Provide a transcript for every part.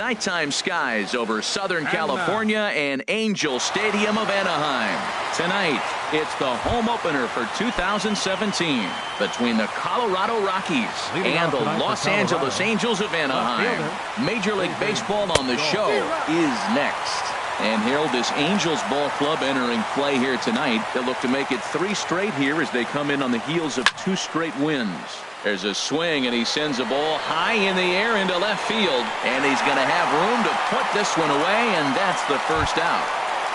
Nighttime skies over Southern California and Angel Stadium of Anaheim. Tonight, it's the home opener for 2017 between the Colorado Rockies and the Los Angeles Angels of Anaheim. Major League Baseball on the show is next. And Harold, this Angels ball club entering play here tonight. They'll look to make it 3 straight here as they come in on the heels of 2 straight wins. There's a swing, and he sends a ball high in the air into left field. And he's going to have room to put this one away, and that's the first out.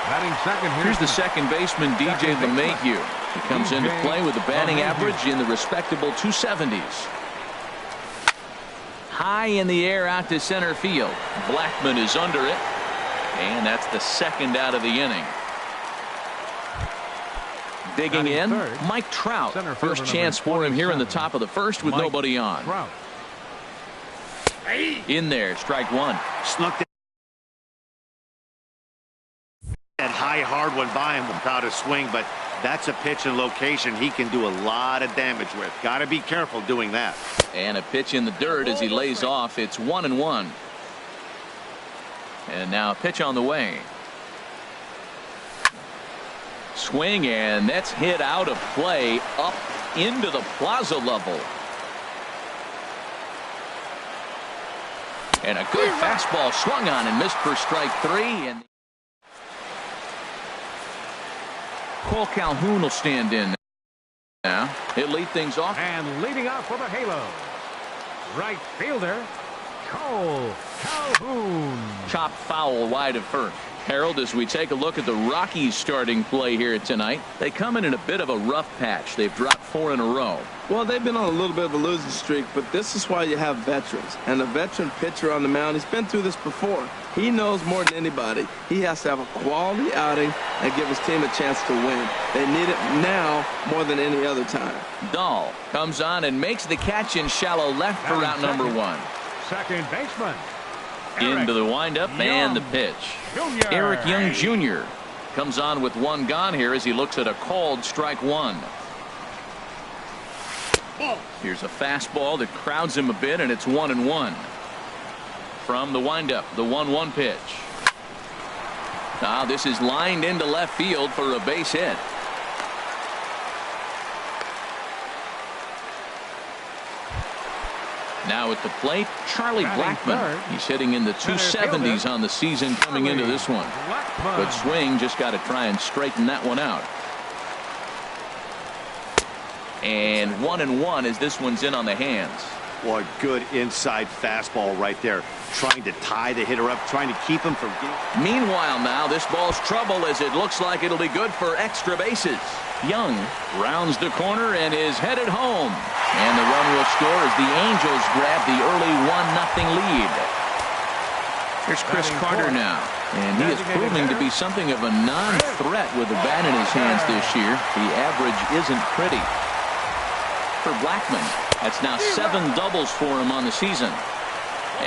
Batting second, here's the second baseman, DJ LeMahieu. He comes into play with a batting average in the respectable 270s. High in the air out to center field. Blackman is under it. And that's the second out of the inning. Digging in, Mike Trout. First chance for him here in the top of the first with nobody on. In there, strike one. Snuck that high, hard one by him without a swing, but that's a pitch and location he can do a lot of damage with. Got to be careful doing that. And a pitch in the dirt as he lays off. It's 1-1. And now a pitch on the way. Swing, and that's hit out of play up into the plaza level. And a good fastball swung on and missed for strike 3. And Cole Calhoun will stand in now. He'll lead things off. And leading off for the Halo, right fielder Cole Calhoun. Chop foul wide of first. Harold, as we take a look at the Rockies starting play here tonight, they come in a bit of a rough patch. They've dropped 4 in a row. Well, they've been on a little bit of a losing streak, but this is why you have veterans. And a veteran pitcher on the mound, he's been through this before. He knows more than anybody. He has to have a quality outing and give his team a chance to win. They need it now more than any other time. Dahl comes on and makes the catch in shallow left for route number 1. Second baseman. Into the windup and the pitch. Eric Young Jr. comes on with 1 gone here as he looks at a called strike 1. Here's a fastball that crowds him a bit, and it's 1-1. From the windup, the 1-1 pitch. Now this is lined into left field for a base hit. Now at the plate, Charlie Blackman. He's hitting in the 270s on the season coming into this one. Good swing, just got to try and straighten that one out. And 1-1 as this one's in on the hands. Boy, good inside fastball right there. Trying to tie the hitter up, trying to keep him from getting. Meanwhile now, this ball's trouble as it looks like it'll be good for extra bases. Young rounds the corner and is headed home. And the run will score as the Angels grab the early 1-0 lead. Here's Chris Carter now. And he is proving to be something of a non-threat with the bat in his hands this year. The average isn't pretty. For Blackman, that's now 7 doubles for him on the season.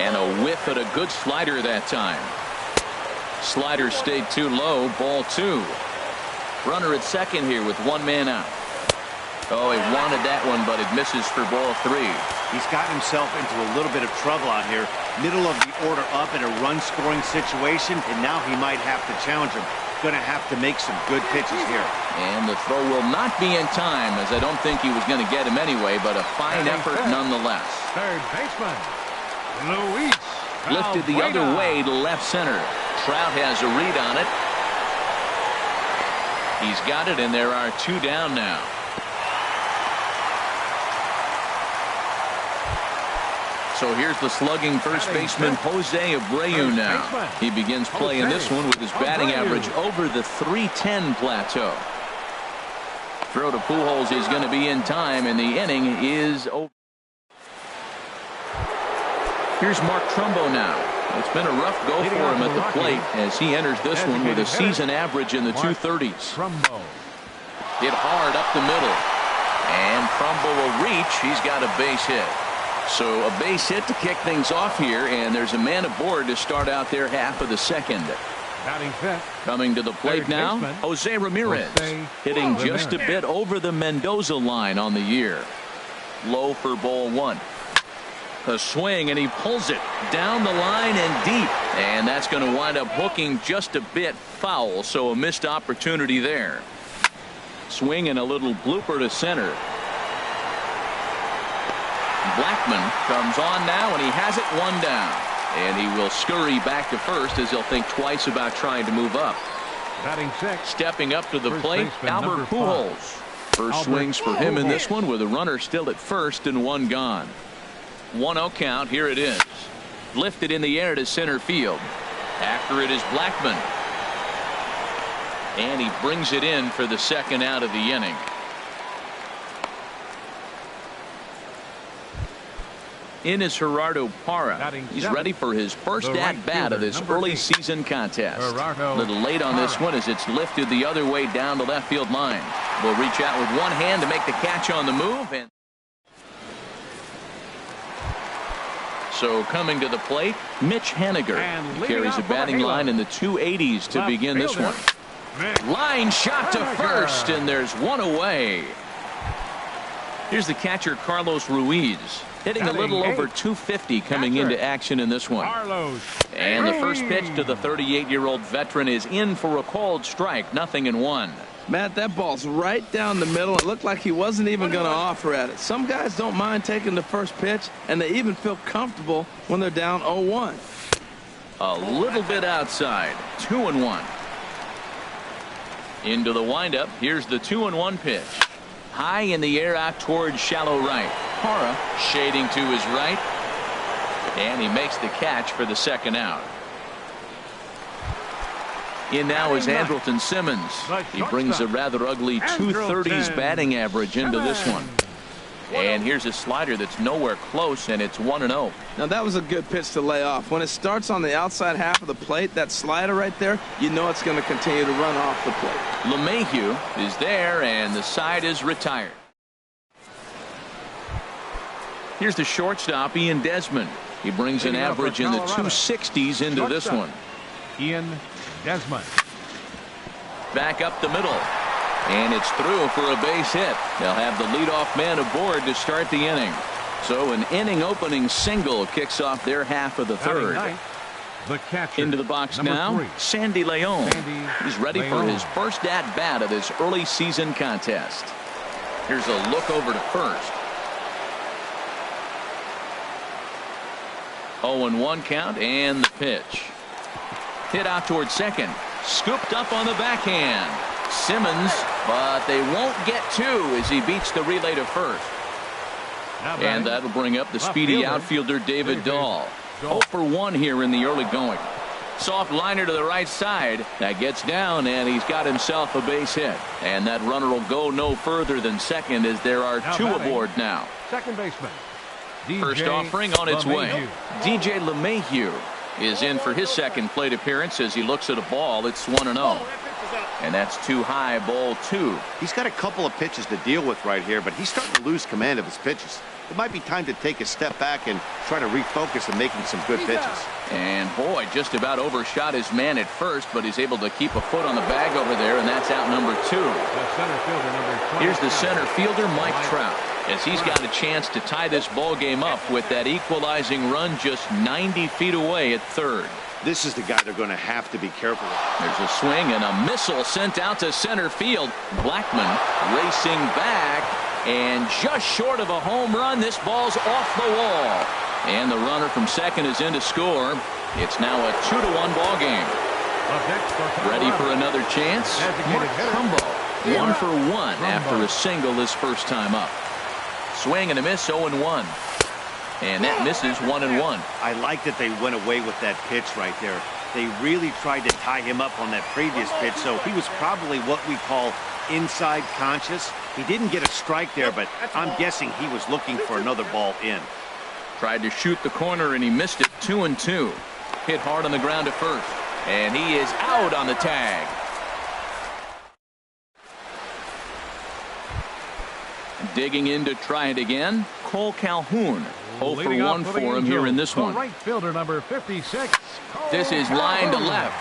And a whiff at a good slider that time. Slider stayed too low. Ball 2. Runner at second here with 1 man out. Oh, he wanted that one, but it misses for ball 3. He's gotten himself into a little bit of trouble out here. Middle of the order up in a run-scoring situation, and now he might have to challenge him. Going to have to make some good pitches here. And the throw will not be in time, as I don't think he was going to get him anyway, but a fine effort nonetheless. Third baseman, Luis. Lifted the other way to left center. Trout has a read on it. He's got it, and there are 2 down now. So here's the slugging first baseman Jose Abreu now. He begins play in this one with his batting average over the .310 plateau. Throw to Pujols is going to be in time, and the inning is over. Here's Mark Trumbo now. It's been a rough go for him at the plate as he enters this one with a season average in the 230s. Hit hard up the middle. And Trumbo will reach. He's got a base hit. So a base hit to kick things off here, and there's a man aboard to start out their half of the second. Coming to the plate now, Jose Ramirez, hitting just a bit over the Mendoza line on the year. Low for ball 1. A swing, and he pulls it down the line and deep. And that's going to wind up hooking just a bit foul, so a missed opportunity there. Swing and a little blooper to center. Blackmon comes on now, and he has it one down. And he will scurry back to first as he'll think twice about trying to move up. Batting sixth. Stepping up to the First plate, baseman, Albert number Pujols. 5. First swings for him in this one with a runner still at first and one gone. 1-0 count. Here it is. Lifted in the air to center field. After it is Blackmon. And he brings it in for the second out of the inning. In is Gerardo Parra. He's ready for his first at-bat of this early season contest. A little late on this one as it's lifted the other way down the left field line. Will reach out with one hand to make the catch on the move. And so coming to the plate, Mitch Haniger. He carries a batting line in the 280s to begin this one. Line shot to first, and there's one away. Here's the catcher, Carlos Ruiz. Hitting a little over 250 coming into action in this one. And the first pitch to the 38-year-old veteran is in for a called strike. 0-1. Matt, that ball's right down the middle. It looked like he wasn't even going to offer at it. Some guys don't mind taking the first pitch, and they even feel comfortable when they're down 0-1. A little bit outside. 2-1. Into the windup. Here's the 2-1 pitch. High in the air out towards shallow right. Parra shading to his right. And he makes the catch for the second out. In now is Andrelton Simmons. He brings a rather ugly 230s batting average into this one. And here's a slider that's nowhere close, and it's 1-0. Now that was a good pitch to lay off. When it starts on the outside half of the plate, that slider right there, you know it's going to continue to run off the plate. LeMahieu is there, and the side is retired. Here's the shortstop, Ian Desmond. He brings an average in the 260s into this one. Ian Desmond. Back up the middle. And it's through for a base hit. They'll have the leadoff man aboard to start the inning. So an inning opening single kicks off their half of the third. Into the box now, 3. Sandy Leon. He's ready for Leon. his first at-bat of this early season contest. Here's a look over to first. 0-1 count, and the pitch. Hit out towards second. Scooped up on the backhand. Simmons, but they won't get two as he beats the relay to first. And that'll bring up the speedy outfielder David Dahl. 0 for 1 here in the early going. Soft liner to the right side. That gets down, and he's got himself a base hit. And that runner will go no further than second as there are two aboard now. Second baseman. First offering on its way. DJ LeMahieu is in for his second plate appearance as he looks at a ball. It's 1-0. And that's too high, ball 2. He's got a couple of pitches to deal with right here, but he's starting to lose command of his pitches. It might be time to take a step back and try to refocus on making some good pitches. And boy, just about overshot his man at first, but he's able to keep a foot on the bag over there, and that's out number 2. Here's the center fielder, Mike Trout, as he's got a chance to tie this ball game up with that equalizing run just 90 feet away at third. This is the guy they're going to have to be careful with. There's a swing and a missile sent out to center field. Blackmon racing back, and just short of a home run. This ball's off the wall. And the runner from second is in to score. It's now a 2-1 ball game. Ready for another chance? Mark Trumbo, 1 for 1 after a single his first time up. Swing and a miss, 0-1. And that misses 1-1. I like that they went away with that pitch right there. They really tried to tie him up on that previous pitch, so he was probably what we call inside conscious. He didn't get a strike there, but I'm guessing he was looking for another ball in. Tried to shoot the corner, and he missed it. 2-2. Hit hard on the ground at first. And he is out on the tag. Digging in to try it again, Cole Calhoun. 0 for 1 for him here in this one. Right fielder number 56. This is line to left.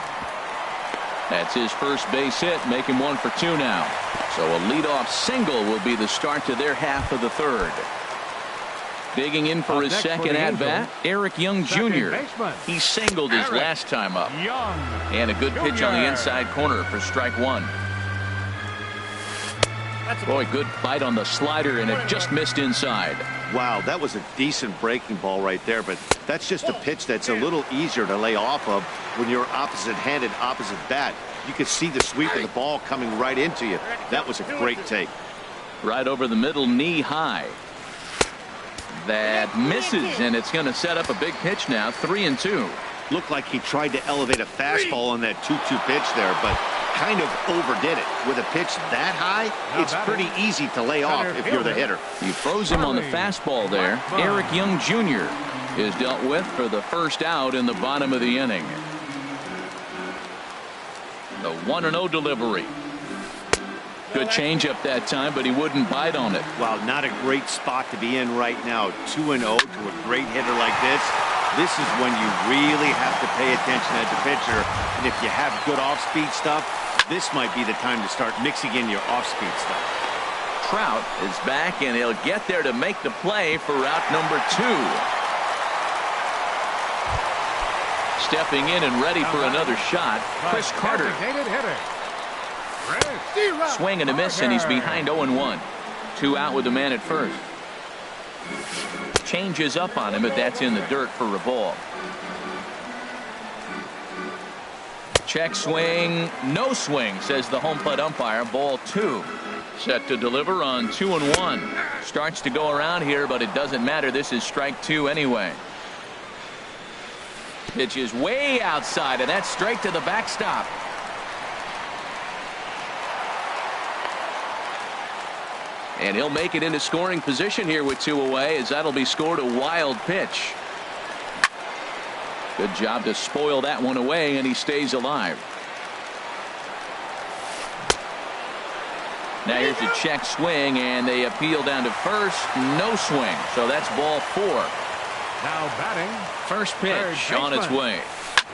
That's his first base hit, make him 1 for 2 now. So a leadoff single will be the start to their half of the third. Digging in for his second at-bat, Eric Young Jr. He singled his last time up. And a good pitch on the inside corner for strike one. Boy, good bite on the slider, and it just missed inside. Wow, that was a decent breaking ball right there, but that's just a pitch that's a little easier to lay off of when you're opposite-handed, opposite bat. You could see the sweep of the ball coming right into you. That was a great take. Right over the middle, knee high. That misses, and it's going to set up a big pitch now, 3-2. Looked like he tried to elevate a fastball on that 2-2 pitch there, but kind of overdid it. With a pitch that high, it's pretty easy to lay off if you're the hitter. He froze him on the fastball there. Eric Young Jr. is dealt with for the first out in the bottom of the inning. The 1-0 delivery. Good changeup that time, but he wouldn't bite on it. Wow, not a great spot to be in right now. 2-0 to a great hitter like this. This is when you really have to pay attention as a pitcher. And if you have good off-speed stuff, this might be the time to start mixing in your off-speed stuff. Trout is back, and he'll get there to make the play for out number 2. Stepping in and ready for another shot, Chris Carter. Swing and a miss, and he's behind 0-1. 2 out with the man at first. Changes up on him, but that's in the dirt for a ball. Check swing, no swing, says the home plate umpire. Ball 2. Set to deliver on 2-1. Starts to go around here, but it doesn't matter. This is strike 2 anyway. Pitch is way outside, and that's straight to the backstop. And he'll make it into scoring position here with 2 away, as that'll be scored. A wild pitch. Good job to spoil that one away, and he stays alive. Now here's a check swing, and they appeal down to first. No swing, so that's ball 4. Now batting. First pitch on its way.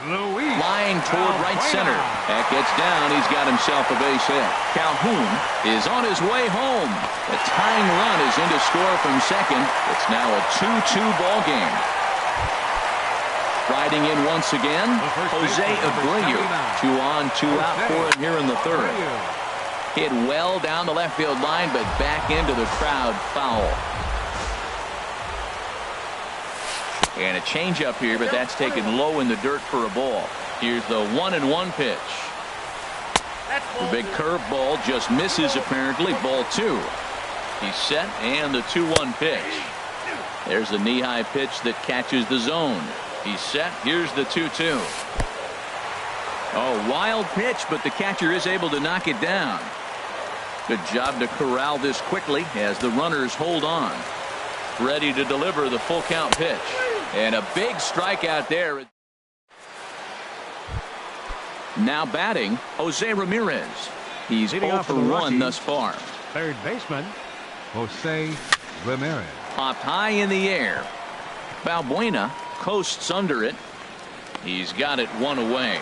Flying toward right center. That gets down. He's got himself a base hit. Calhoun is on his way home. The tying run is in to score from second. It's now a 2-2 ball game. Riding in once again, Jose Abreu. 2 on, 2 out for him here in the third. Hit well down the left field line, but back into the crowd, foul. And a changeup here, but that's taken low in the dirt for a ball. Here's the 1-1 pitch. The big curveball just misses apparently. Ball 2. He's set, and the 2-1 pitch. There's the knee-high pitch that catches the zone. He's set. Here's the 2-2. Oh, wild pitch, but the catcher is able to knock it down. Good job to corral this quickly as the runners hold on. Ready to deliver the full count pitch. And a big strikeout there. Now batting, Jose Ramirez. He's 0 for 1 thus far. Third baseman, Jose Ramirez. Popped high in the air. Balbuena coasts under it. He's got it 1 away.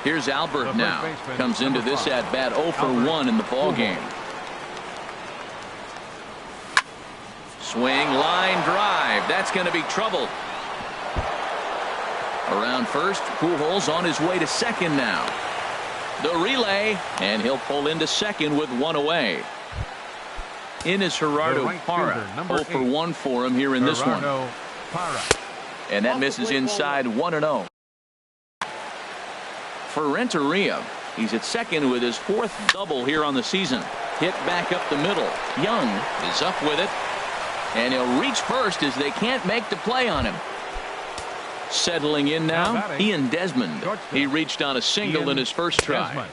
Here's Albert now. Comes into this at bat 0 for 1 in the ball game. Swing, line drive. That's going to be trouble. Around first, Pujols on his way to second now. The relay, and he'll pull into second with 1 away. In is Gerardo Parra. 0 for 1 for him here in this one. And that misses inside 1-0. For Renteria, he's at second with his 4th double here on the season. Hit back up the middle. Young is up with it. And he'll reach first as they can't make the play on him. Settling in now, Ian Desmond. He reached on a single in his first try.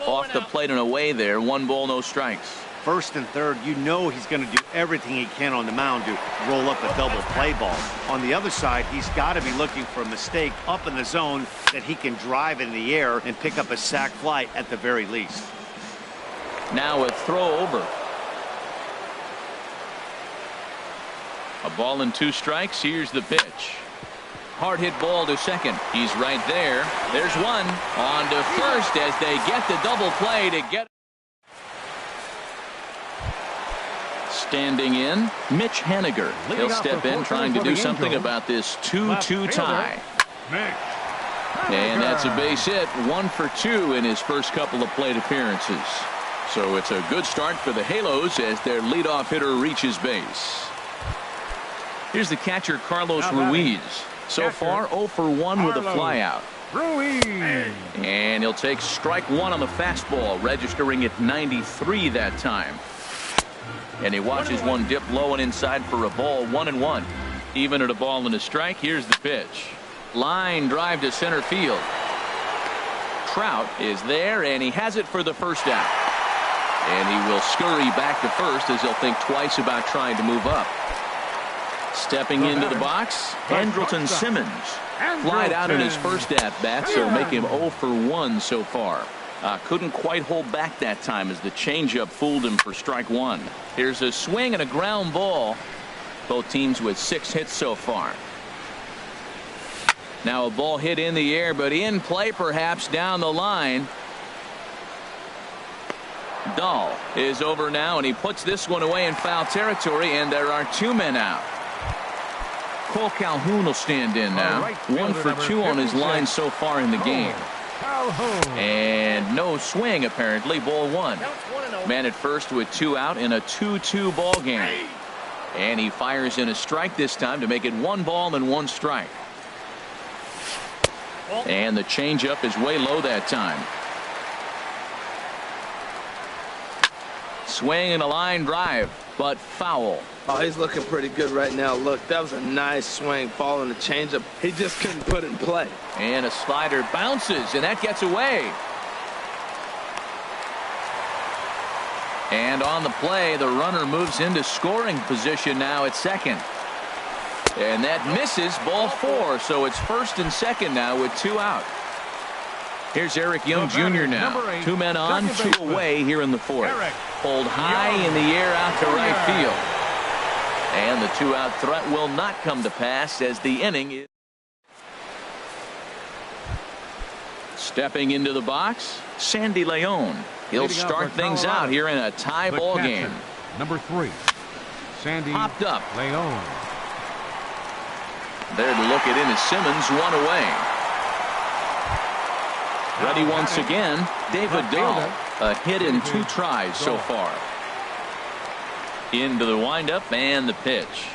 Off the plate and away there. 1 ball, no strikes. First and third, you know he's going to do everything he can on the mound to roll up a double play ball. On the other side, he's got to be looking for a mistake up in the zone that he can drive in the air and pick up a sac fly at the very least. Now a throw over. A ball and 2 strikes. Here's the pitch. Hard hit ball to second. He's right there. There's one. On to first as they get the double play to get. Standing in, Mitch Haniger. He'll step in trying to do something about this 2-2 tie. And that's a base hit, 1 for 2 in his first couple of plate appearances. So it's a good start for the Halos as their leadoff hitter reaches base. Here's the catcher, Carlos Ruiz. So far, 0 for 1 with a flyout. And he'll take strike 1 on the fastball, registering at 93 that time. And he watches one dip low and inside for a ball, 1-1. Even at a ball and a strike, here's the pitch. Line drive to center field. Trout is there, and he has it for the first out. And he will scurry back to first as he'll think twice about trying to move up. Stepping into the box, Andrelton Simmons. Flied out in his first at-bat, so make him 0 for 1 so far. Couldn't quite hold back that time as the changeup fooled him for strike 1. Here's a swing and a ground ball. Both teams with 6 hits so far. Now a ball hit in the air, but in play perhaps down the line. Dahl is over now, and he puts this one away in foul territory, and there are 2 men out. Cole Calhoun will stand in now. 1 for 2 on his line so far in the game. And no swing apparently, ball 1. Man at first with 2 out in a 2-2 ball game. And he fires in a strike this time to make it 1 ball and 1 strike. And the changeup is way low that time. Swing and a line drive, but foul. Oh, he's looking pretty good right now. Look, that was a nice swing, following the changeup. He just couldn't put it in play. And a slider bounces, and that gets away. And on the play, the runner moves into scoring position now at second. And that misses, ball 4, so it's first and second now with 2 out. Here's Eric Young Jr. now. 2 men on, 2 away here in the 4th. Pulled high in the air out to right field. And the 2-out threat will not come to pass as the inning is. Stepping into the box, Sandy Leon. He'll start things out here in a tie ball game. Number 3, Sandy Popped up. Leon. There to look it in is Simmons, 1 away. Ready once again, David Dahl. A hit in 2 tries so far. Into the windup and the pitch.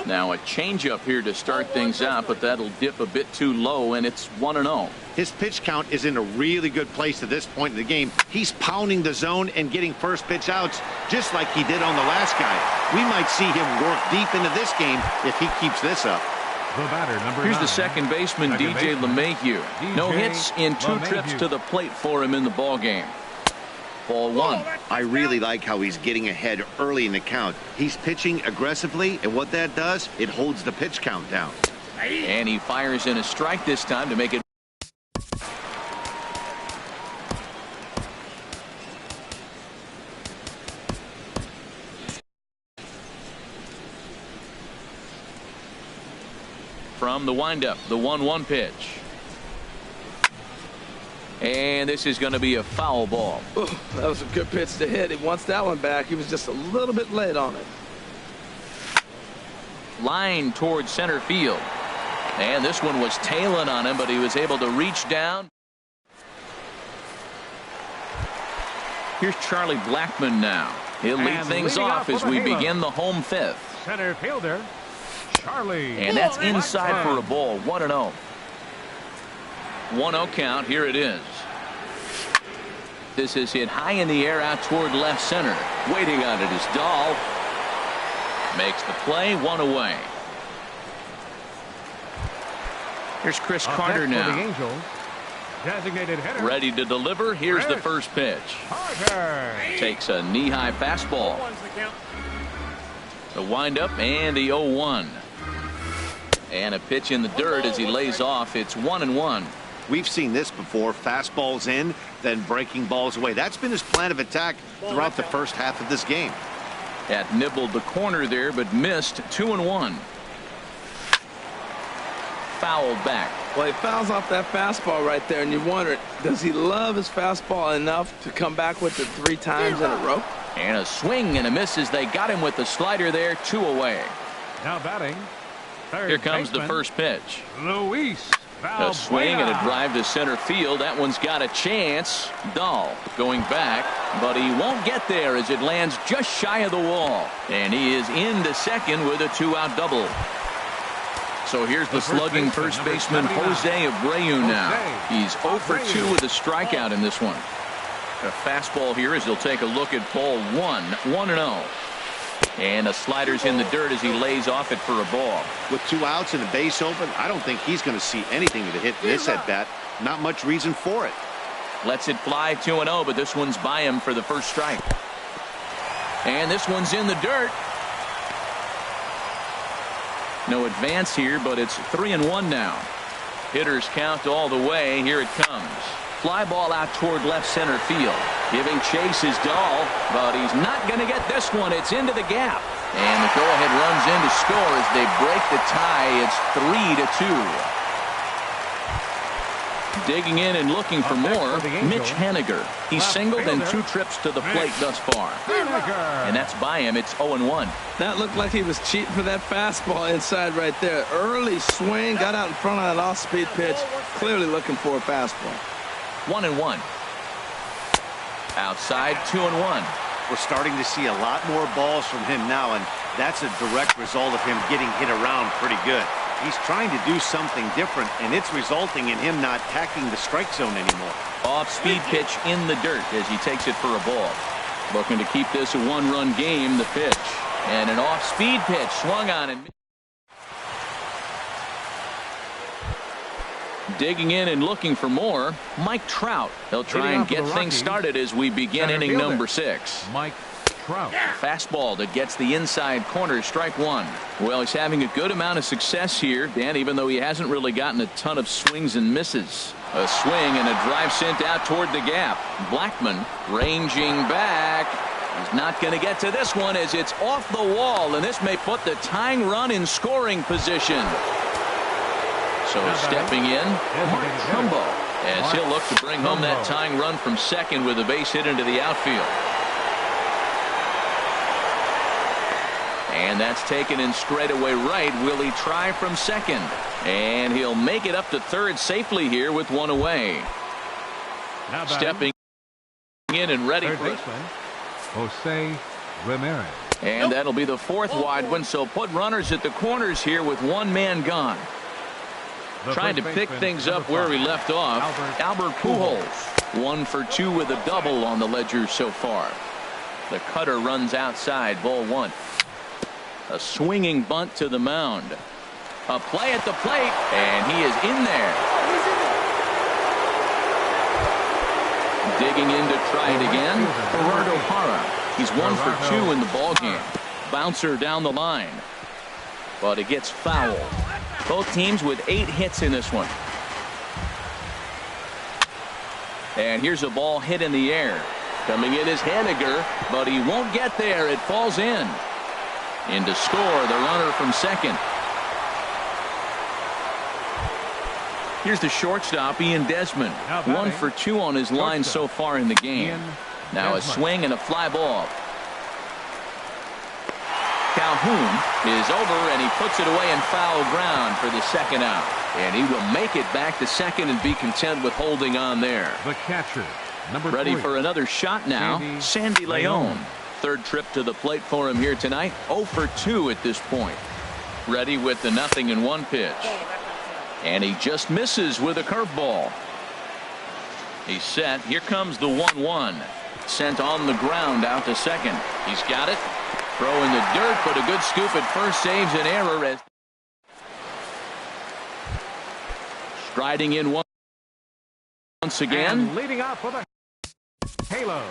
Now a changeup here to start things out, but that'll dip a bit too low, and it's 1-0. His pitch count is in a really good place at this point in the game. He's pounding the zone and getting first pitch outs just like he did on the last guy. We might see him work deep into this game if he keeps this up. The batter, number Here's 9. the second baseman, DJ LeMahieu. No hits in 2 trips to the plate for him in the ball game. Ball 1. I really like how he's getting ahead early in the count. He's pitching aggressively, and what that does, it holds the pitch count down. And he fires in a strike this time to make it. From the windup, the 1-1 pitch. And this is going to be a foul ball. Ooh, that was a good pitch to hit. He wants that one back. He was just a little bit late on it. Line towards center field. And this one was tailing on him, but he was able to reach down. Here's Charlie Blackmon now. He'll lead things off as we begin the home 5th. Center fielder, Charlie. And that's inside for a ball, 1-0. 1-0 count. Here it is. This is hit high in the air out toward left center. Waiting on it is Dahl. Makes the play, 1 away. Here's Chris Carter now. The Angels, designated hitter. Ready to deliver. Here's the first pitch. Carter. Takes a knee-high fastball. The windup and the 0-1. And a pitch in the dirt as he lays off. It's 1-1. We've seen this before. Fastballs in, then breaking balls away. That's been his plan of attack throughout the first half of this game. That nibbled the corner there, but missed. 2-1. Fouled back. Well, he fouls off that fastball right there, and you wonder, does he love his fastball enough to come back with it 3 times in a row? And a swing and a miss as they got him with the slider there. 2 away. Now batting. Here comes the first pitch. Luis A swing and a drive to center field. That one's got a chance. Dahl going back, but he won't get there as it lands just shy of the wall. And he is into second with a 2-out double. So here's the slugging first baseman Jose Abreu now. He's 0 for 2 with a strikeout in this one. A fastball here as he'll take a look at ball 1. 1-0. And the slider's in the dirt as he lays off it for a ball. With 2 outs and a base open, I don't think he's going to see anything to hit this at bat. Not much reason for it. Lets it fly 2-0, but this one's by him for the first strike. And this one's in the dirt. No advance here, but it's 3-1 now. Hitters count all the way. Here it comes. Fly ball out toward left center field. Giving chase is Dahl, but he's not going to get this one. It's into the gap. And the go-ahead runs in to score as they break the tie. It's 3-2. Digging in and looking for more, Mitch Haniger. He's singled in 2 trips to the plate thus far. And that's by him. It's 0-1. That looked like he was cheating for that fastball inside right there. Early swing, got out in front of that off-speed pitch. Clearly looking for a fastball. 1-1. Outside, 2-1. We're starting to see a lot more balls from him now, and that's a direct result of him getting hit around pretty good. He's trying to do something different, and it's resulting in him not attacking the strike zone anymore. Off-speed pitch in the dirt as he takes it for a ball. Looking to keep this a 1-run game, the pitch. And an off-speed pitch swung on and digging in and looking for more, Mike Trout. He'll try and get things started as we begin inning number 6. Mike Trout. Fastball that gets the inside corner, strike 1. Well, he's having a good amount of success here, Dan, even though he hasn't really gotten a ton of swings and misses. A swing and a drive sent out toward the gap. Blackman ranging back. He's not going to get to this one as it's off the wall, and this may put the tying run in scoring position. So stepping in, Mark Trumbo, as he'll look to bring home that tying run from second with a base hit into the outfield. And that's taken in straightaway right. Will he try from second? And he'll make it up to third safely here with 1 away. Stepping in and ready for it. Jose Ramirez. And that'll be the 4th wide one. So put runners at the corners here with 1 man gone. Trying to pick things up where we left off. Albert Pujols 1 for 2 with a double on the ledger so far. The cutter runs outside, ball 1. A swinging bunt to the mound. A play at the plate, and he is in there. Digging in to try it again, Gerardo Parra. He's 1 for 2 in the ballgame. Bouncer down the line, but it gets fouled. Both teams with 8 hits in this one. And here's a ball hit in the air. Coming in is Haniger, but he won't get there. It falls in. In to score, the runner from second. Here's the shortstop, Ian Desmond. 1 for 2 on his line so far in the game. Now a swing and a fly ball. Calhoun is over, and he puts it away in foul ground for the 2nd out. And he will make it back to second and be content with holding on there. The catcher, number ready 3. For another shot now, Sandy Leon. 3rd trip to the plate for him here tonight. 0 for 2 at this point. Ready with the 0-1 pitch. And he just misses with a curveball. He's set. Here comes the 1-1. Sent on the ground out to second. He's got it. Throw in the dirt, but a good scoop at first saves an error. As striding in once again. And leading off for the halo.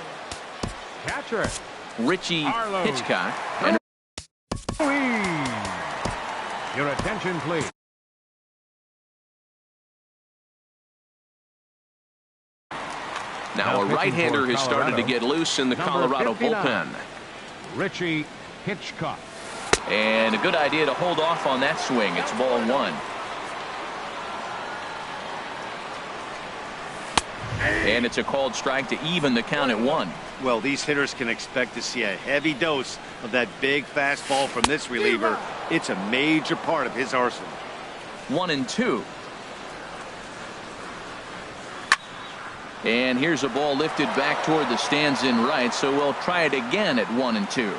Catcher. Richie Hitchcock. And your attention, please. now a right-hander has started to get loose in the Colorado bullpen. Richie Hitchcock. And a good idea to hold off on that swing. It's ball 1. And it's a called strike to even the count at 1. Well, these hitters can expect to see a heavy dose of that big fastball from this reliever. It's a major part of his arsenal. 1-2. And here's a ball lifted back toward the stands in right, so we'll try it again at 1-2.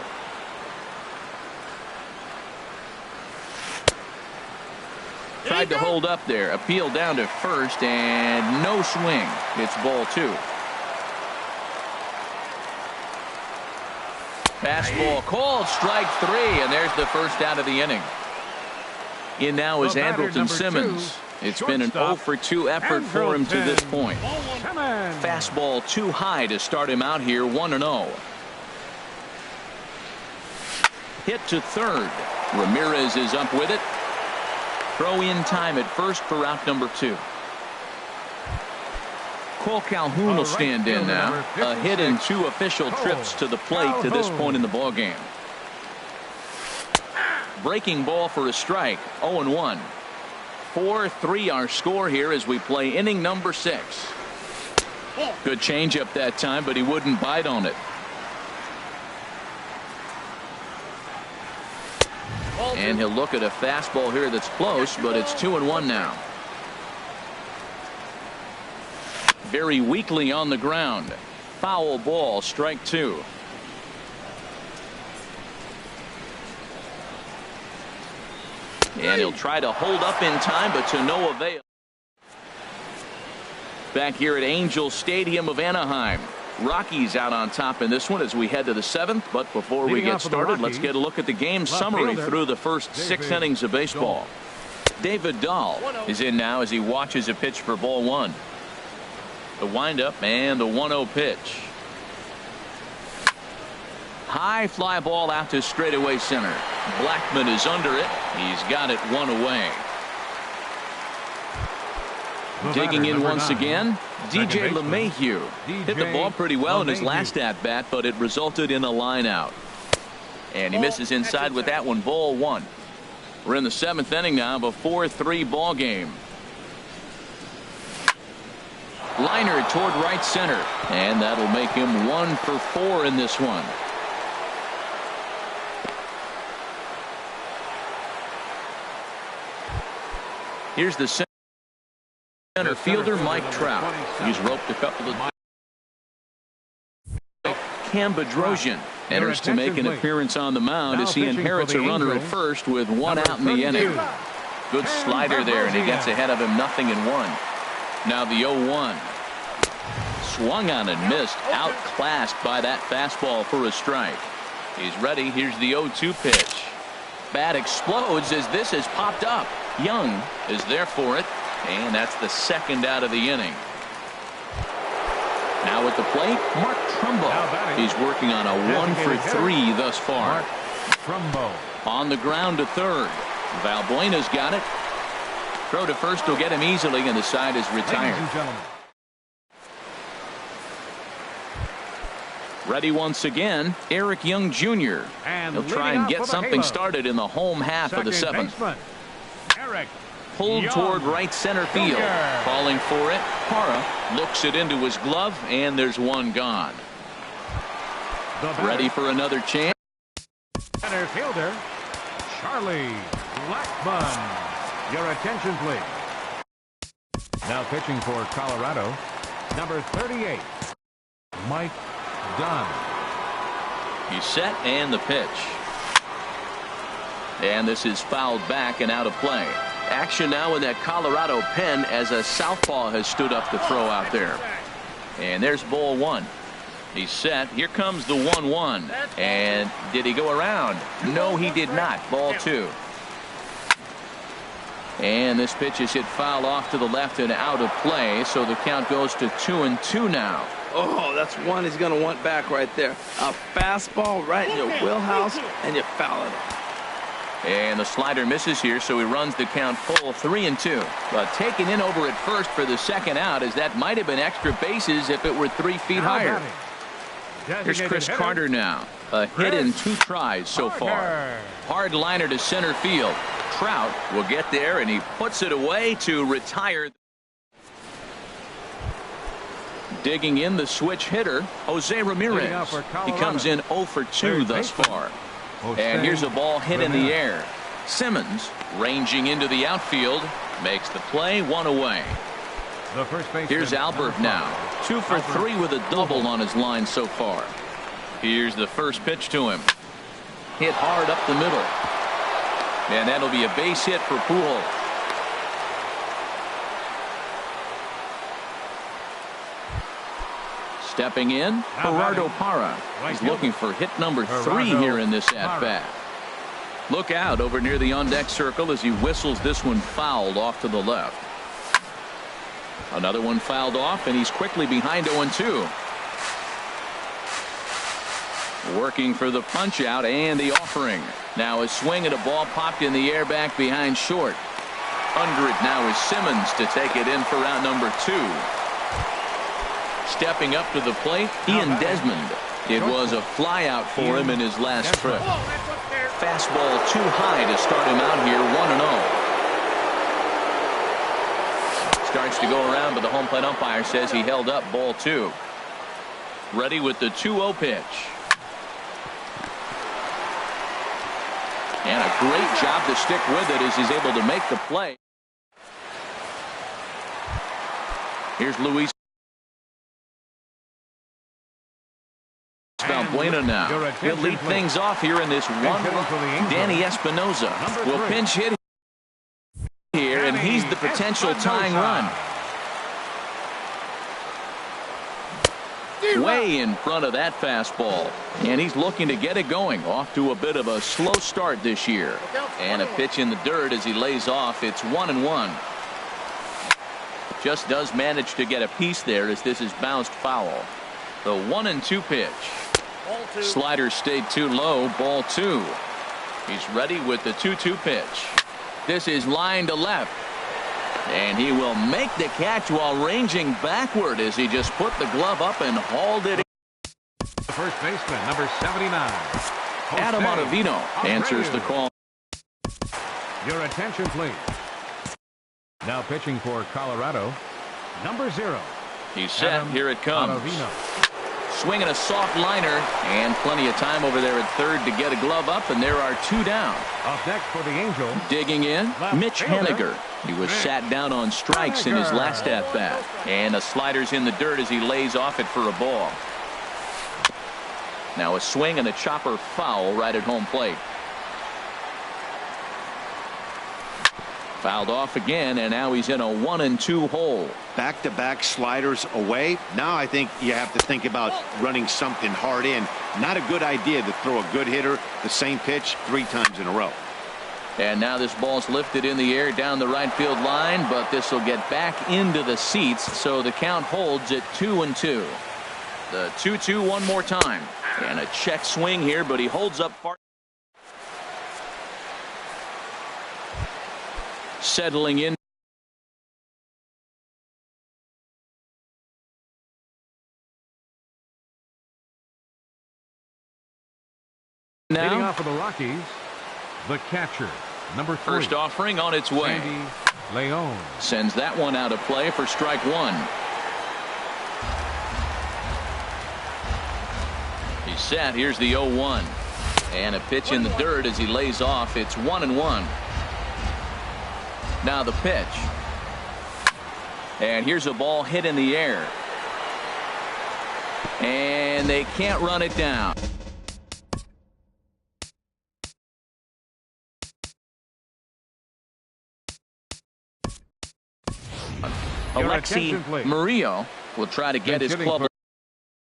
Tried to hold up there. Appeal down to first, and no swing. It's ball 2. Fastball called, strike 3, and there's the first out of the inning. In now is Andrelton Simmons. It's been an 0 for 2 effort for him to this point. Fastball too high to start him out here, 1-0. Hit to third. Ramirez is up with it. Throw in time at first for out number 2. Cole Calhoun will stand in now. A hit and 2 official trips to the plate to this point in the ballgame. Breaking ball for a strike. 0-1. 4-3 our score here as we play inning number 6. Good changeup that time, but he wouldn't bite on it. And he'll look at a fastball here that's close, but it's 2-1 now. Very weakly on the ground. Foul ball, strike 2. And he'll try to hold up in time, but to no avail. Back here at Angel Stadium of Anaheim. Rockies out on top in this one as we head to the 7th. But before we get started, let's get a look at the game summary through the first 6 innings of baseball. David Dahl is in now as he watches a pitch for ball 1. The windup and the 1-0 pitch. High fly ball out to straightaway center. Blackman is under it. He's got it 1 away. Digging in once again, DJ LeMahieu hit the ball pretty well in his last at-bat, but it resulted in a line out. And he misses inside with that one, ball 1. We're in the 7th inning now of a 4-3 ball game. Liner toward right center, and that'll make him 1 for 4 in this one. Here's the center fielder, Mike Trout. He's roped a couple of. Cam Bedrosian enters to make an appearance on the mound as he inherits a runner at first with 1 out in the inning. Good slider there, and he gets ahead of him, 0-1. Now the 0-1. Swung on and missed, outclassed by that fastball for a strike. He's ready. Here's the 0-2 pitch. Bat explodes as this has popped up. Young is there for it, and that's the 2nd out of the inning. Now at the plate, Mark Trumbo. He's working on a 1 for 3 thus far. On the ground to third. Valbuena's got it. Throw to first will get him easily, and the side is retired. Ready once again, Eric Young Jr. He'll try and get something started in the home half of the 7th. Pulled toward right center field. Calling for it. Parra looks it into his glove, and there's 1 gone. Ready for another chance. Center fielder, Charlie Blackman. Your attention, please. Now pitching for Colorado, number 38, Mike Dunn. He's set, and the pitch. And this is fouled back and out of play. Action now in that Colorado pen as a southpaw has stood up to throw out there. And there's ball 1. He's set. Here comes the 1-1. And did he go around? No, he did not. Ball 2. And this pitch is hit foul off to the left and out of play. So the count goes to 2-2 now. Oh, that's one he's going to want back right there. A fastball right in your wheelhouse, and you foul it. And the slider misses here, so he runs the count full, 3-2. But taken in over at first for the 2nd out, as that might have been extra bases if it were 3 feet higher. Here's Chris Carter now. A hit in 2 tries so far. Hard liner to center field. Trout will get there, and he puts it away to retire. Digging in the switch hitter, Jose Ramirez. He comes in 0 for 2 thus far. And here's a ball hit in the air. Simmons, ranging into the outfield, makes the play, 1 away. Here's Albert now, 2 for 3 with a double on his line so far. Here's the first pitch to him. Hit hard up the middle. And that'll be a base hit for Pujols. Stepping in, Gerardo Parra. He's looking for hit number 3 here in this at-bat. Look out over near the on-deck circle as he whistles this one fouled off to the left. Another one fouled off, and he's quickly behind 0-2. Working for the punch out and the offering. Now a swing and a ball popped in the air back behind short. Under it now is Simmons to take it in for out number 2. Stepping up to the plate, Ian Desmond. It was a fly out for him in his last trip. Fastball too high to start him out here, 1-0. Starts to go around, but the home plate umpire says he held up, ball 2. Ready with the 2-0 pitch. And a great job to stick with it as he's able to make the play. Here's Luis Valbuena now. He'll lead things off here in this one. Danny Espinosa will pinch hit here, and he's the potential tying run. Way in front of that fastball, and he's looking to get it going. Off to a bit of a slow start this year, and a pitch in the dirt as he lays off. It's 1-1. Just does manage to get a piece there as this is bounced foul. The 1-2 pitch. Slider stayed too low, ball 2. He's ready with the 2-2 pitch. This is line to left. And he will make the catch while ranging backward as he just put the glove up and hauled it in. The first baseman, number 79. Adam Ottavino answers the call. Your attention, please. Now pitching for Colorado, number 0. He's set. Adam Here it comes. Ottavino. Swinging a soft liner, and plenty of time over there at third to get a glove up, and there are 2 down. Up next for the Angels. Digging in, Mitch Haniger. He was sat down on strikes in his last at-bat. And the slider's in the dirt as he lays off it for a ball. Now a swing and a chopper foul right at home plate. Fouled off again, and now he's in a 1-2 hole. Back-to-back sliders away. Now I think you have to think about running something hard in. Not a good idea to throw a good hitter the same pitch 3 times in a row. And now this ball's lifted in the air down the right field line, but this will get back into the seats, so the count holds at 2-2. The 2-2 one more time. And a check swing here, but he holds up far. Settling in. Leading Now off for the Rockies, the catcher, number 3. first offering on its way. Sandy Leon. Sends that one out of play for strike 1. He's set. Here's the 0-1. And a pitch in the dirt as he lays off. It's 1-1. Now the pitch. And here's a ball hit in the air. And they can't run it down. Alexi Murillo will try to get his club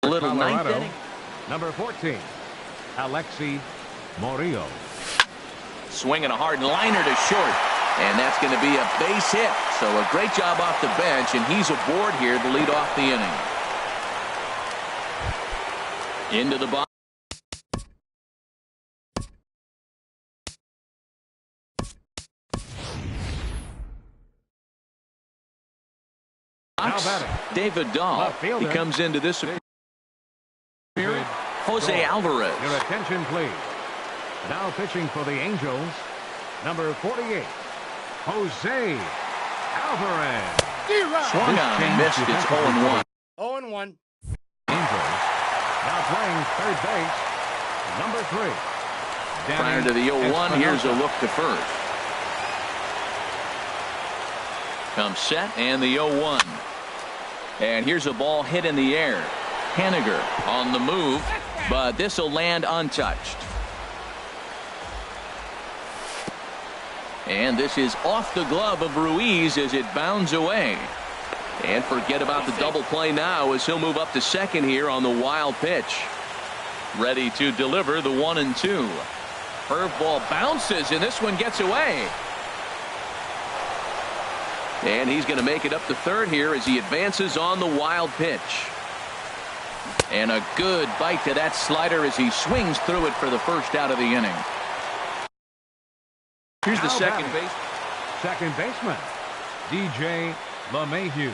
a little ninth inning. Number 14, Alexi Murillo. Swinging a hard liner to short. And that's going to be a base hit. So a great job off the bench, and he's aboard here to lead off the inning. Into the box. David Dahl. He comes into this appearance. Jose Alvarez. Your attention, please. Now pitching for the Angels, number 48, Jose Alvarez. Swung on and missed. It's 0-1. 0-1. Angels now playing third base, number 3. Prior to the 0-1, here's a look to first. Comes set and the 0-1. And here's a ball hit in the air. Haniger on the move, but this will land untouched. And this is off the glove of Ruiz as it bounds away. And forget about the double play now as he'll move up to second here on the wild pitch. Ready to deliver the 1-2. Curveball bounces and this one gets away. And he's going to make it up to third here as he advances on the wild pitch. And a good bite to that slider as he swings through it for the first out of the inning. Here's the second baseman, DJ LeMahieu.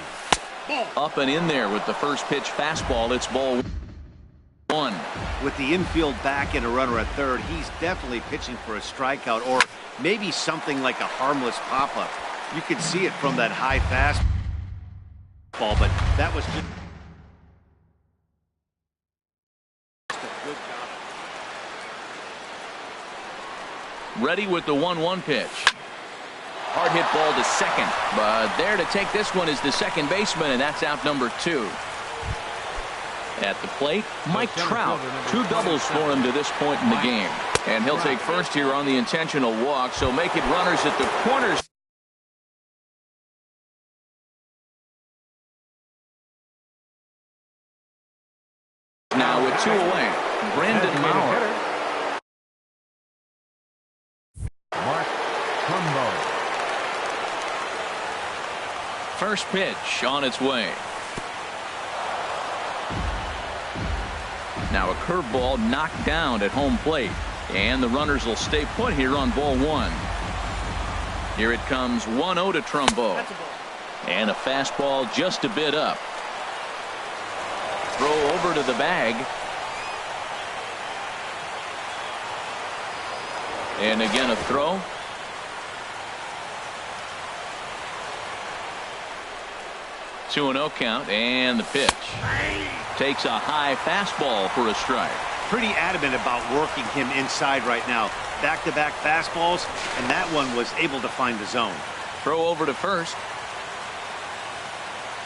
Up and in there with the first pitch fastball. It's ball 1. With the infield back and a runner at third, he's definitely pitching for a strikeout or maybe something like a harmless pop-up. You could see it from that high fastball, but that was just a good job. Ready with the 1-1 pitch. Hard hit ball to second, but there to take this one is the second baseman, and that's out number 2. At the plate, Mike Trout. 2 doubles for him to this point in the game. And he'll take first here on the intentional walk, so make it runners at the corners. Now with 2 away, Brandon Maurer. Mark Trumbo. First pitch on its way. Now a curveball knocked down at home plate. And the runners will stay put here on ball 1. Here it comes 1-0 to Trumbo. And a fastball just a bit up. Throw over to the bag. And again a throw. Two and 0 count, and the pitch. Takes a high fastball for a strike. Pretty adamant about working him inside right now. Back-to-back fastballs, and that one was able to find the zone. Throw over to first.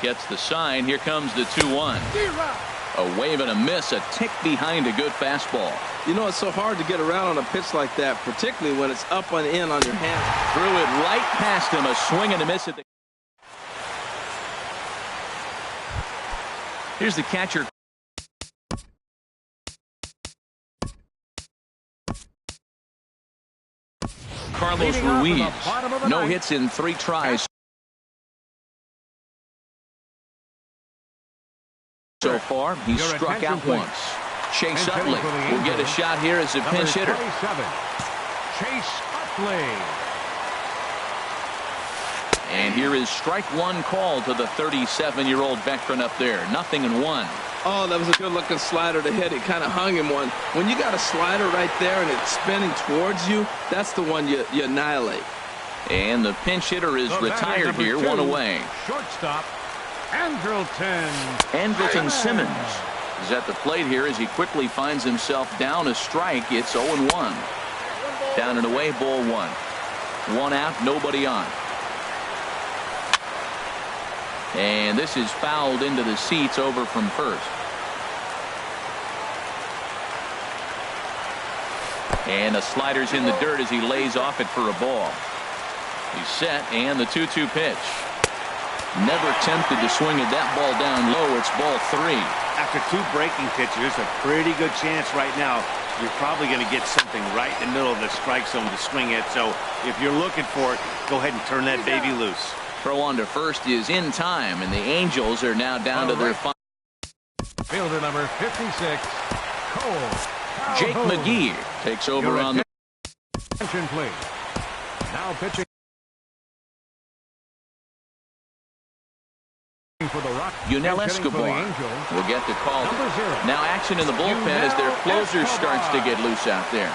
Gets the sign. Here comes the 2-1. A wave and a miss, a tick behind a good fastball. You know, it's so hard to get around on a pitch like that, particularly when it's up and in on your hand. Threw it right past him, a swing and a miss at the... Here's the catcher. Carlos Ruiz. No hits in 3 tries so far. He's struck out once. Chase Utley will get a shot here as a pinch hitter. Chase Utley. And here is strike 1 called to the 37-year-old veteran up there. 0-1. Oh, that was a good-looking slider to hit. It kind of hung him one. When you got a slider right there and it's spinning towards you, that's the one you annihilate. And the pinch hitter is retired here, 1 away. Shortstop, Andrelton Simmons is at the plate here as he quickly finds himself down a strike. It's 0-1. Down and away, ball 1. 1 out, nobody on. And this is fouled into the seats over from first. And the slider's in the dirt as he lays off it for a ball. He's set, and the 2-2 pitch. Never tempted to swing at that ball down low. It's ball 3. After 2 breaking pitches, there's a pretty good chance right now you're probably going to get something right in the middle of the strike zone to swing at. So if you're looking for it, go ahead and turn that baby loose. Throw on to first is in time, and the Angels are now down to their final. Fielder number 56, Cole. Jake McGee takes over on the attention, please. Now pitching for the Rock. Yunel Escobar will get the call. Now action in the bullpen as their closer starts to get loose out there.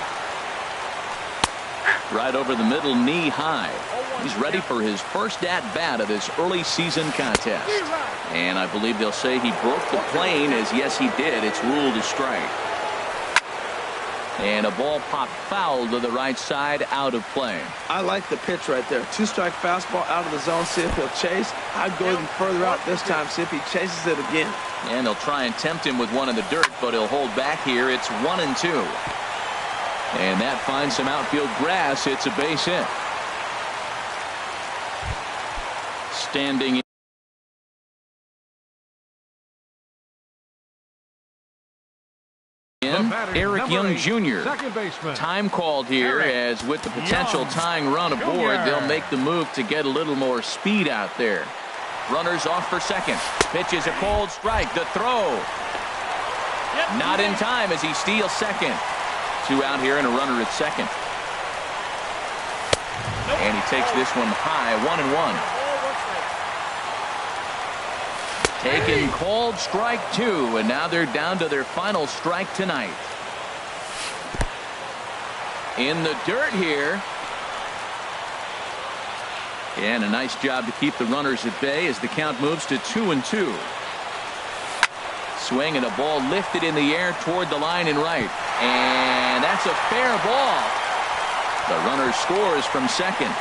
Right over the middle, knee high. He's ready for his first at-bat of this early season contest. And I believe they'll say he broke the plane, as yes he did. It's ruled a strike. And a ball popped foul to the right side, out of play. I like the pitch right there. 2-strike fastball out of the zone, see if he'll chase. I'd go even further out this time, see if he chases it again. And they'll try and tempt him with one in the dirt, but he'll hold back here. It's 1-2. And that finds some outfield grass. It's a base hit. Standing in, Eric Young Jr. Time called here, as with the potential tying run aboard, they'll make the move to get a little more speed out there. Runners off for second. Pitch is a cold strike. The throw. Not in time as he steals second. 2 out here and a runner at second. And he takes this one high. 1-1. Taken called strike 2, and now they're down to their final strike tonight. In the dirt here. And a nice job to keep the runners at bay as the count moves to 2-2. Swing and a ball lifted in the air toward the line and right. And that's a fair ball. The runner scores from second.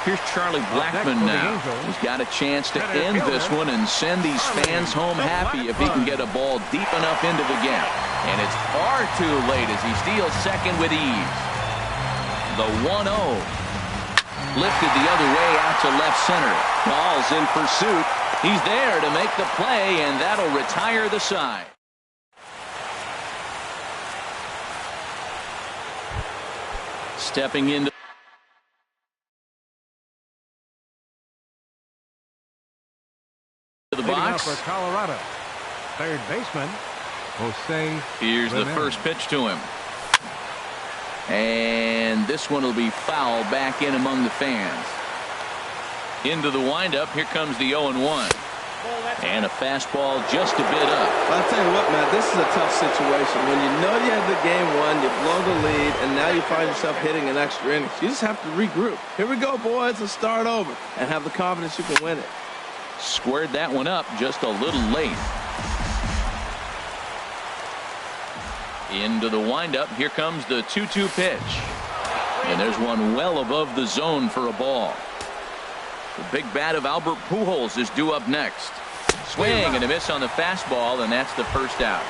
Here's Charlie Blackmon now. He's got a chance to end this one and send these fans home happy if he can get a ball deep enough into the gap. And it's far too late as he steals second with ease. The 1-0. Lifted the other way out to left center. Ball's in pursuit. He's there to make the play, and that'll retire the side. Stepping into the box. For Colorado, third baseman Jose. Here's the first pitch to him. And this one will be foul back in among the fans. Into the windup. Here comes the 0-1. And a fastball just a bit up. I'll tell you what, Matt, this is a tough situation. When you know you had the game won, you blow the lead, and now you find yourself hitting an extra inning. You just have to regroup. Here we go, boys. Let's start over and have the confidence you can win it. Squared that one up just a little late. Into the windup. Here comes the 2-2 pitch. And there's one well above the zone for a ball. The big bat of Albert Pujols is due up next. Swing and a miss on the fastball, and that's the first out.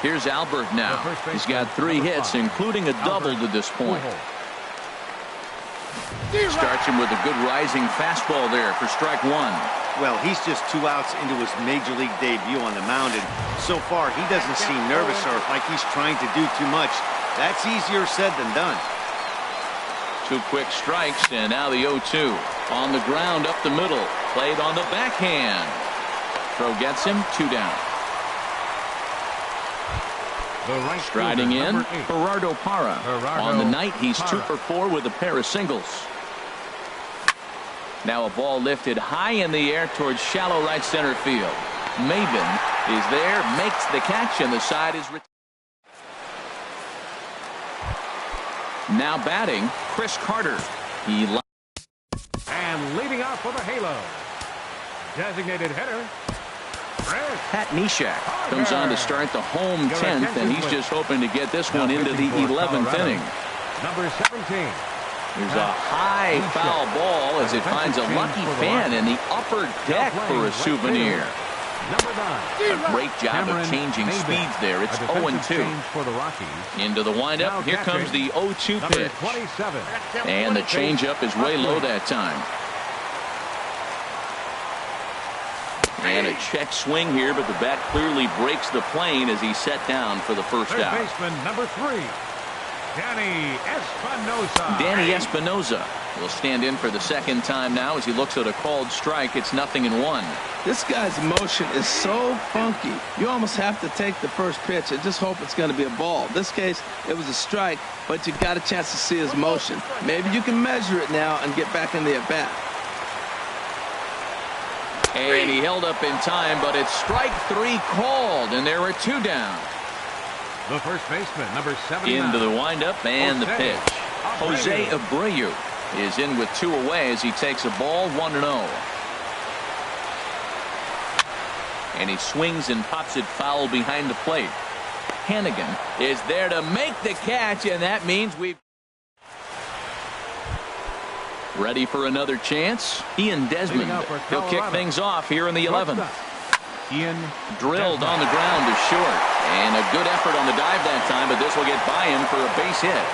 Here's Albert now. He's got 3 hits, including a double to this point. Starts him with a good rising fastball there for strike 1. Well, he's just 2 outs into his major league debut on the mound, and so far he doesn't seem nervous or like he's trying to do too much. That's easier said than done. 2 quick strikes, and now the 0-2. On the ground up the middle. Played on the backhand. Throw gets him. 2 down. Striding in, Gerardo Parra. On the night, he's 2 for 4 with a pair of singles. Now a ball lifted high in the air towards shallow right center field. Maben is there, makes the catch, and the side is retired. Now batting, Chris Carter. And leading off for the Halo, designated hitter, Pat Neshek comes on to start the home 10th, and he's just hoping to get this one into the 11th inning. Number 17. There's a high foul ball as it finds a lucky fan in the upper deck for a souvenir. A great job of changing speeds there. It's 0-2. Into the windup. Here comes the 0-2 pitch. And the changeup is way low that time. And a check swing here, but the bat clearly breaks the plane as he's set down for the first out. Third baseman, number 3, Danny Espinosa. Danny Espinosa will stand in for the second time now as he looks at a called strike. It's 0-1. This guy's motion is so funky. You almost have to take the first pitch and just hope it's going to be a ball. In this case, it was a strike, but you got a chance to see his motion. Maybe you can measure it now and get back in the at-bat. And he held up in time, but it's strike 3 called, and there are 2 down. The first baseman, number 79. Into the windup and the pitch. Jose Abreu is in with 2 away as he takes a ball 1-0. And he swings and pops it foul behind the plate. Hannigan is there to make the catch, and that means we've ready for another chance. Ian Desmond. He'll kick things off here in the 11th. Ian drilled on the ground to short, and a good effort on the dive that time, but this will get by him for a base hit.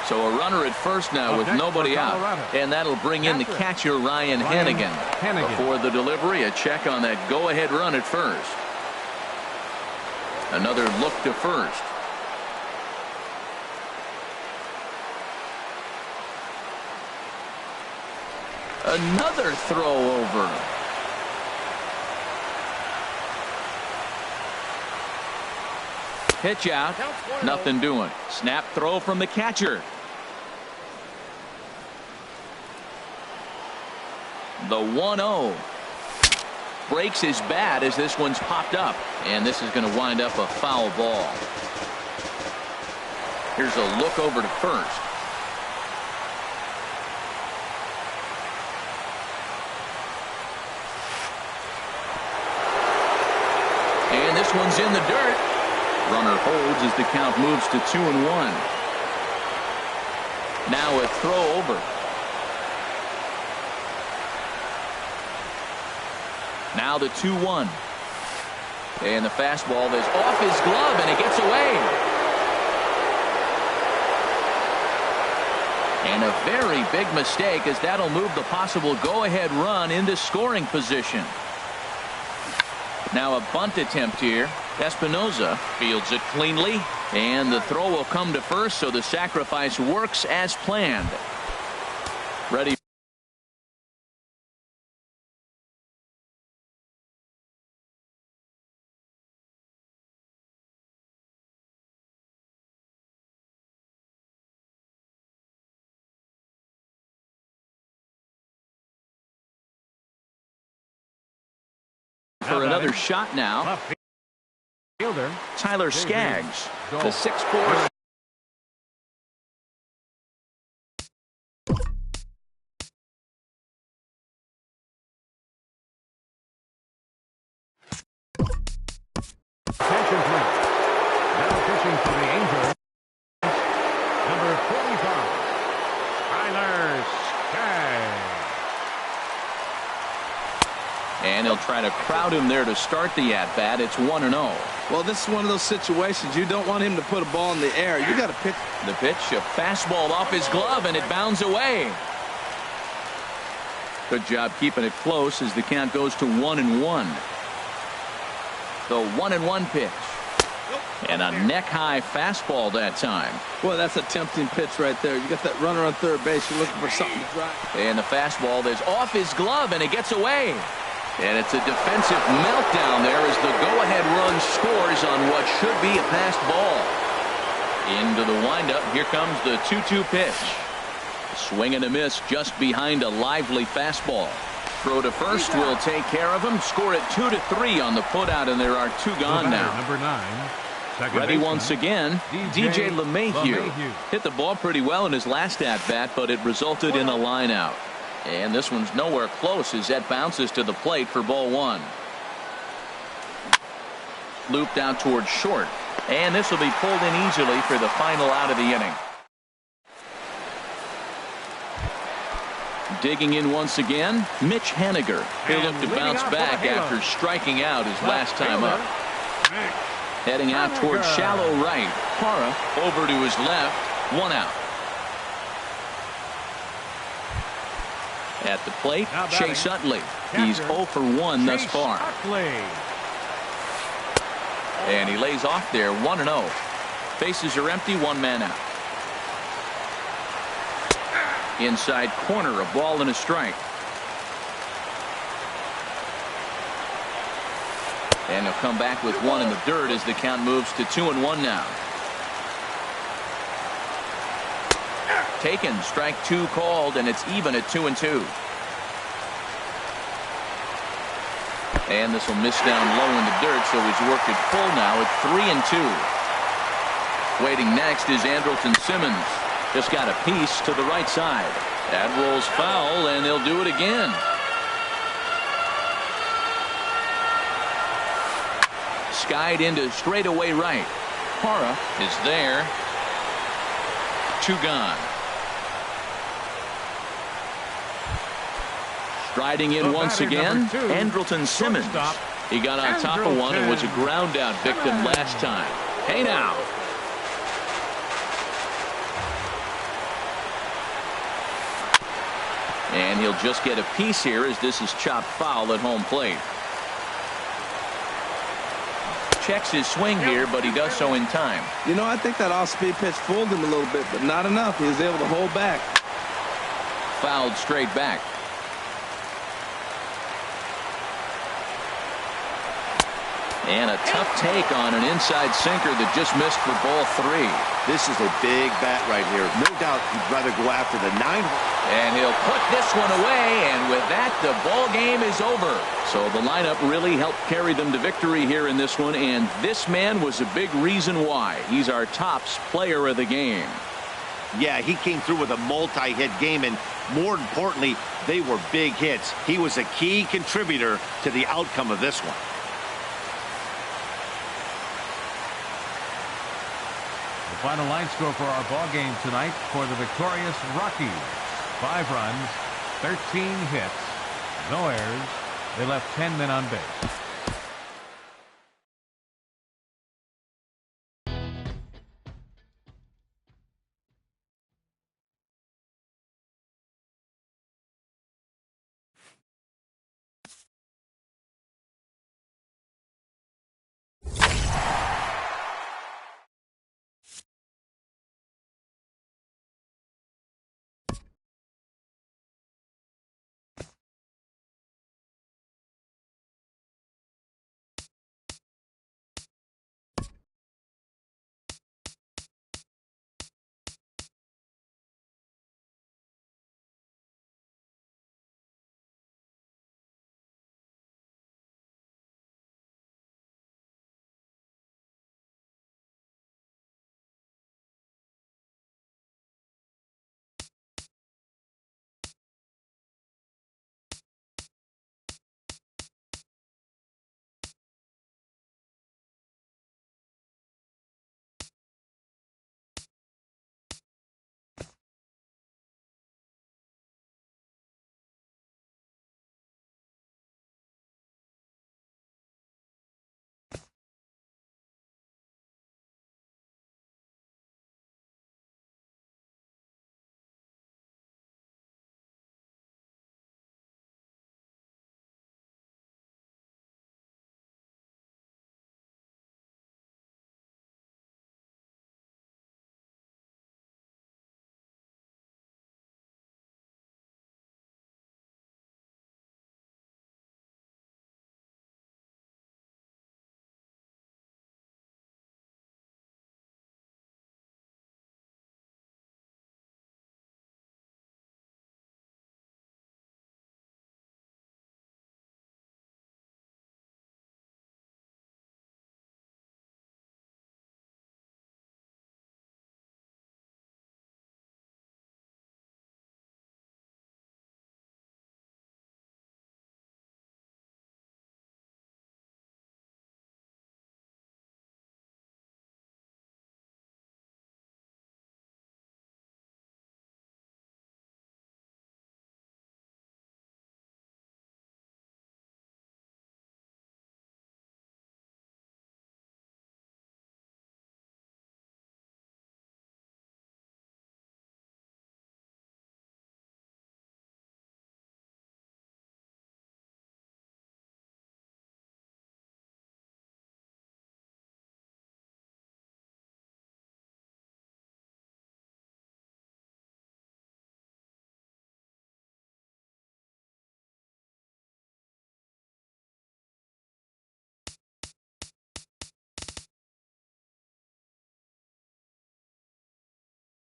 So a runner at first now with nobody out, and that'll bring in the catcher Ryan Hannigan. Before the delivery, a check on that go-ahead run at first. Another look to first. Another throw over. Pitch out. Nothing doing. Snap throw from the catcher. The 1-0. Breaks his bat as this one's popped up. And this is going to wind up a foul ball. Here's a look over to first. And this one's in the dirt. Runner holds as the count moves to 2-1. Now a throw over. Now the 2-1. And the fastball is off his glove, and it gets away. And a very big mistake, as that'll move the possible go-ahead run into scoring position. Now a bunt attempt here. Espinoza fields it cleanly, and the throw will come to first, so the sacrifice works as planned. Ready for another shot now. Tyler Skaggs, the 6'4". Attention, please. Now pitching for the Angels, number 45, Tyler Skaggs. And he'll try to crowd him there to start the at-bat. It's 1-0. Well, this is one of those situations you don't want him to put a ball in the air. You got to pitch. The pitch, a fastball off his glove, and it bounds away. Good job keeping it close as the count goes to 1-1. The 1-1 pitch. And a neck-high fastball that time. Boy, that's a tempting pitch right there. You got that runner on third base. You're looking for something to drive. And the fastball is off his glove, and it gets away. And it's a defensive meltdown there as the go-ahead run scores on what should be a passed ball. Into the windup. Here comes the 2-2 pitch. Swing and a miss just behind a lively fastball. Throw to first will take care of him. Score it 2-3 on the putout, and there are 2 gone now. Number 9. Ready once again, DJ LeMahieu. Hit the ball pretty well in his last at-bat, but it resulted in a line out. And this one's nowhere close as that bounces to the plate for ball 1. Looped out towards short. And this will be pulled in easily for the final out of the inning. Digging in once again, Mitch Haniger. He'll look to bounce back after striking out his last time up. Heading out towards shallow right. Parra over to his left. 1 out. At the plate, Chase Utley. He's 0 for 1 thus far. And he lays off there, 1-0. Bases are empty, 1 man out. Inside corner, a ball and a strike. And he'll come back with 1 in the dirt as the count moves to 2-1 now. Taken, strike 2 called, and it's even at 2-2. And this will miss down low in the dirt, so he's worked it full now at 3-2. Waiting next is Andrelton Simmons. Just got a piece to the right side. That rolls foul, and they'll do it again. Skied into straightaway right. Hara is there. 2 gone. Striding in once again, Andrelton Simmons. He got on top of one and was a ground out victim last time. Hey now. And he'll just get a piece here as this is chopped foul at home plate. Checks his swing here, but he does so in time. You know, I think that off-speed pitch fooled him a little bit, but not enough. He was able to hold back. Fouled straight back. And a tough take on an inside sinker that just missed for ball 3. This is a big bat right here. No doubt he'd rather go after the 9. And he'll put this one away, and with that, the ball game is over. So the lineup really helped carry them to victory here in this one, and this man was a big reason why. He's our tops player of the game. Yeah, he came through with a multi-hit game, and more importantly, they were big hits. He was a key contributor to the outcome of this one. Final line score for our ball game tonight for the victorious Rockies. 5 runs, 13 hits, no errors. They left 10 men on base.